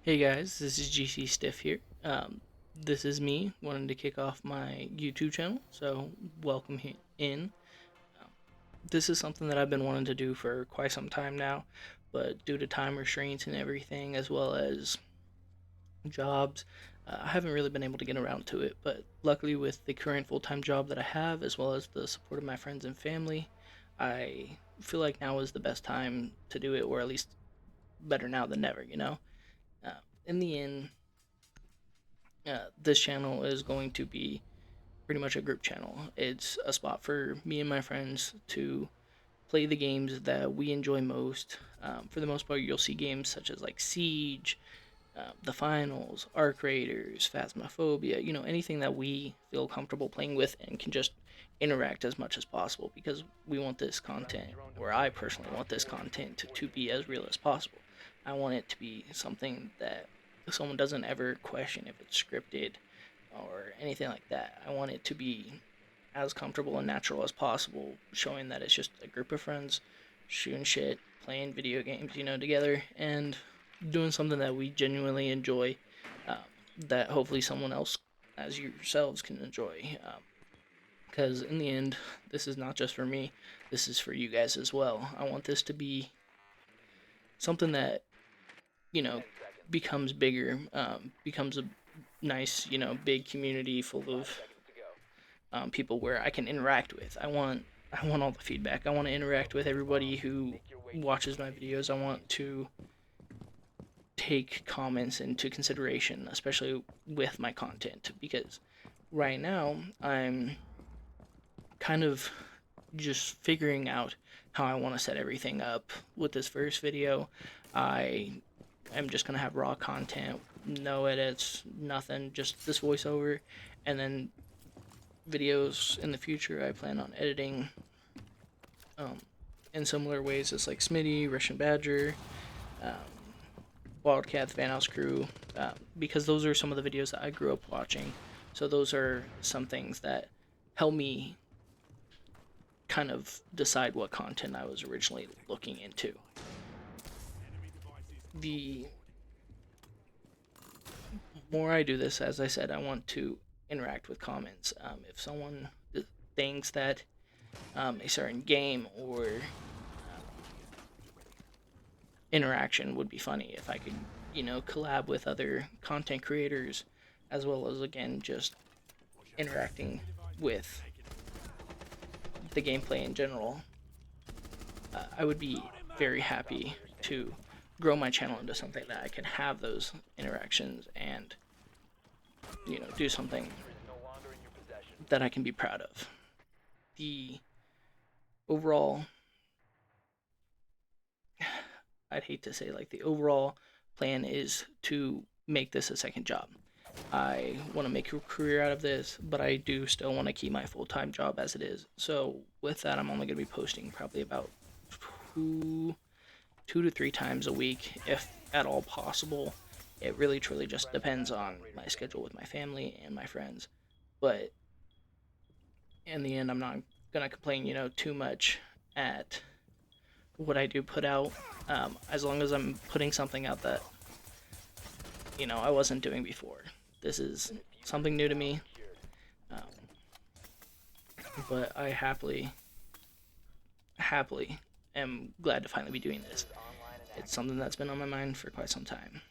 Hey guys, this is GC Stiff here. This is me wanting to kick off my YouTube channel, so welcome in. Um, this is something that I've been wanting to do for quite some time now, but due to time restraints and everything, as well as jobs, I haven't really been able to get around to it. But luckily, with the current full time job that I have, as well as the support of my friends and family, I feel like now is the best time to do it, or at least better now than never. Uh, in the end, this channel is going to be pretty much a group channel. It's a spot for me and my friends to play the games that we enjoy most. For the most part, you'll see games such as like Siege, The Finals, Arc Raiders, Phasmophobia, anything that we feel comfortable playing with and can just interact as much as possible because we want this content, or I personally want this content to be as real as possible. I want it to be something that someone doesn't ever question if it's scripted or anything like that. I want it to be as comfortable and natural as possible, showing that it's just a group of friends shooting shit, playing video games, together, and doing something that we genuinely enjoy, um, that hopefully someone else, as yourselves, can enjoy. Because in the end, this is not just for me, this is for you guys as well. I want this to be something that, you know, becomes bigger, becomes a nice, big community full of people where I can interact with. I want all the feedback. I want to interact with everybody who watches my videos. I want to take comments into consideration, especially with my content, because right now I'm kind of just figuring out how I want to set everything up. With this first video, I am just gonna have raw content, no edits, nothing, just this voiceover, and then videos in the future I plan on editing um, in similar ways as like Smitty, Russian Badger, um, Wildcat, Fan House Crew, because those are some of the videos that I grew up watching. So those are some things that help me kind of decide what content I was originally looking into. The more I do this, as I said, I want to interact with comments. If someone thinks that a certain game or interaction would be funny, if I could, collab with other content creators, as well as, again, just interacting with the gameplay in general, I would be very happy to grow my channel into something that I can have those interactions and, do something that I can be proud of. The overall, I'd hate to say, like, the overall plan is to make this a second job. I want to make a career out of this, but I do still want to keep my full time job as it is. So with that, I'm only going to be posting probably about two, 2 to 3 times a week, if at all possible. It really truly just depends on my schedule with my family and my friends. But in the end, I'm not gonna complain, too much at what I do put out, as long as I'm putting something out that I wasn't doing before. This is something new to me, um, but I happily am glad to finally be doing this. It's something that's been on my mind for quite some time.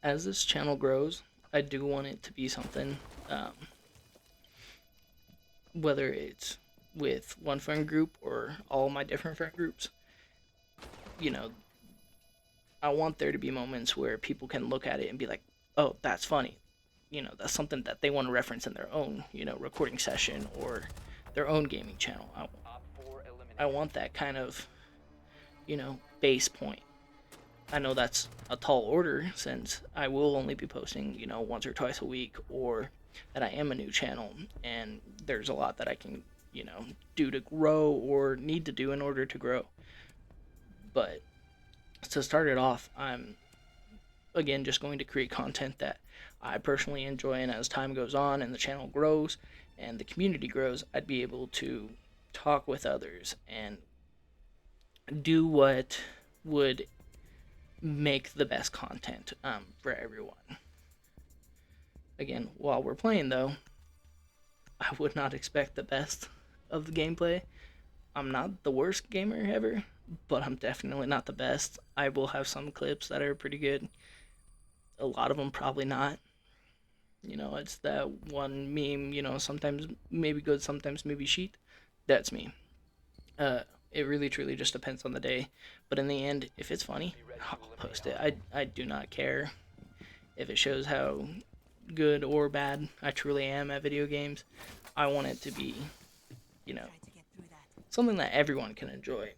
As this channel grows, I do want it to be something, whether it's with one friend group or all my different friend groups, you know, I want there to be moments where people can look at it and be like, oh, that's funny. That's something that they want to reference in their own, recording session or their own gaming channel. I want that kind of, base point. I know that's a tall order since I will only be posting, once or twice a week, or that I am a new channel and there's a lot that I can, do to grow or need to do in order to grow. But to start it off, I'm again just going to create content that I personally enjoy, and as time goes on and the channel grows and the community grows, I'd be able to talk with others and do what would make the best content for everyone. Again, while we're playing though, I would not expect the best of the gameplay. I'm not the worst gamer ever, but I'm definitely not the best. I will have some clips that are pretty good. A lot of them probably not. It's that one meme, sometimes maybe good, sometimes maybe shit. That's me. It really truly just depends on the day. But in the end, if it's funny, I'll post it. I do not care if it shows how good or bad I truly am at video games. I want it to be, you know, something that everyone can enjoy.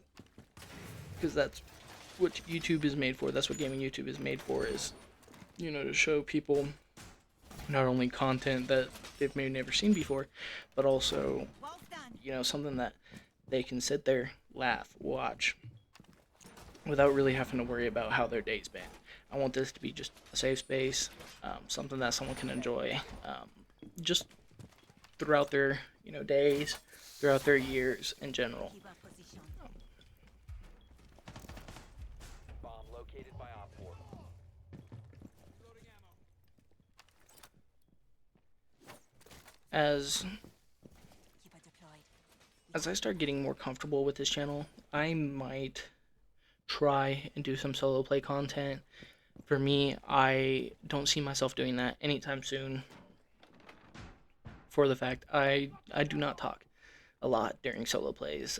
Because that's what YouTube is made for. That's what gaming YouTube is made for, is, to show people not only content that they've maybe never seen before, but also, something that they can sit there, laugh, watch, without really having to worry about how their day's been. I want this to be just a safe space, something that someone can enjoy, just throughout their, days, throughout their years in general. Bomb located by Op 4. As I start getting more comfortable with this channel, I might try and do some solo play content. For me, I don't see myself doing that anytime soon, for the fact I do not talk a lot during solo plays.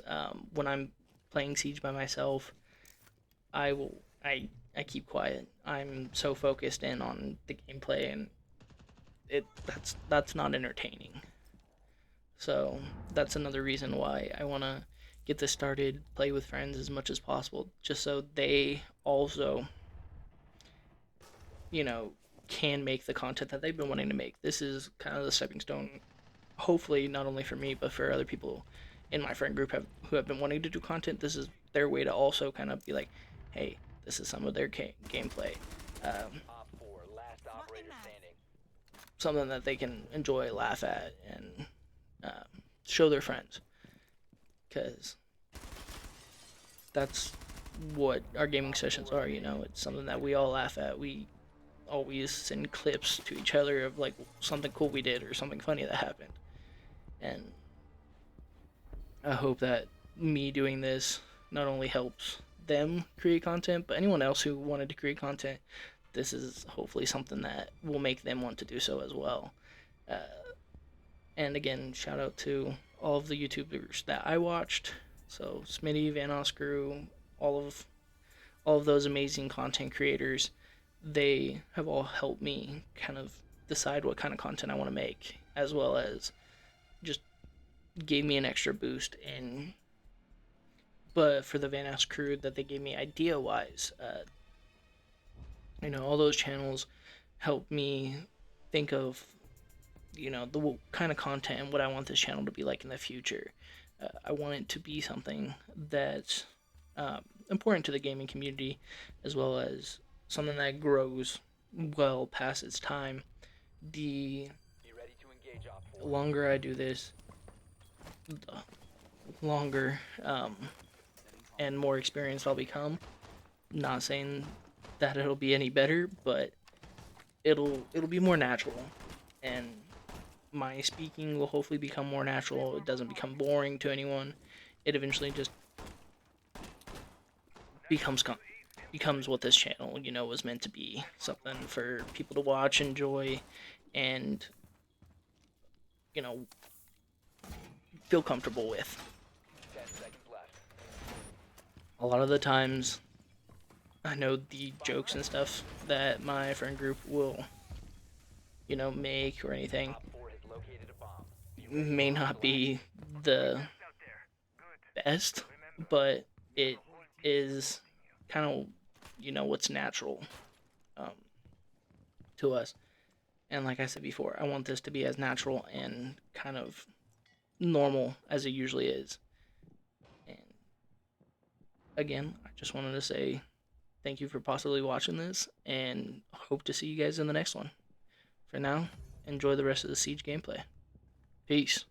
When I'm playing Siege by myself, I keep quiet. I'm so focused in on the gameplay, and that's not entertaining. So that's another reason why I want to get this started, play with friends as much as possible, just so they also, can make the content that they've been wanting to make. This is kind of the stepping stone, hopefully not only for me, but for other people in my friend group who have been wanting to do content. This is their way to also kind of be like, hey, this is some of their gameplay. Op 4, last operator standing. Something that they can enjoy, laugh at, and show their friends. Because that's what our gaming sessions are, It's something that we all laugh at. We always send clips to each other of like something cool we did or something funny that happened. And I hope that me doing this not only helps them create content, but anyone else who wanted to create content, this is hopefully something that will make them want to do so as well. And again, shout out to all of the YouTubers that I watched. So Smitty, Van Oscrew, all of those amazing content creators. They have all helped me kind of decide what kind of content I want to make, as well as just gave me an extra boost in. But for the Van Ass crew that they gave me idea wise, all those channels helped me think of, the kind of content and what I want this channel to be like in the future. I want it to be something that's important to the gaming community, as well as something that grows well past its time. The longer I do this, the longer and more experienced I'll become. Not saying that it'll be any better, but it'll be more natural, and my speaking will hopefully become more natural. It doesn't become boring to anyone. It eventually just becomes what this channel, was meant to be. Something for people to watch, enjoy, and, feel comfortable with. 10 seconds left. A lot of the times, I know the jokes and stuff that my friend group will, make or anything Op 4 has located a bomb. may not be the best, but it is kind of, what's natural to us. And like I said before, I want this to be as natural and kind of normal as it usually is. And again, I just wanted to say thank you for possibly watching this, and hope to see you guys in the next one. For now, enjoy the rest of the Siege gameplay. Peace.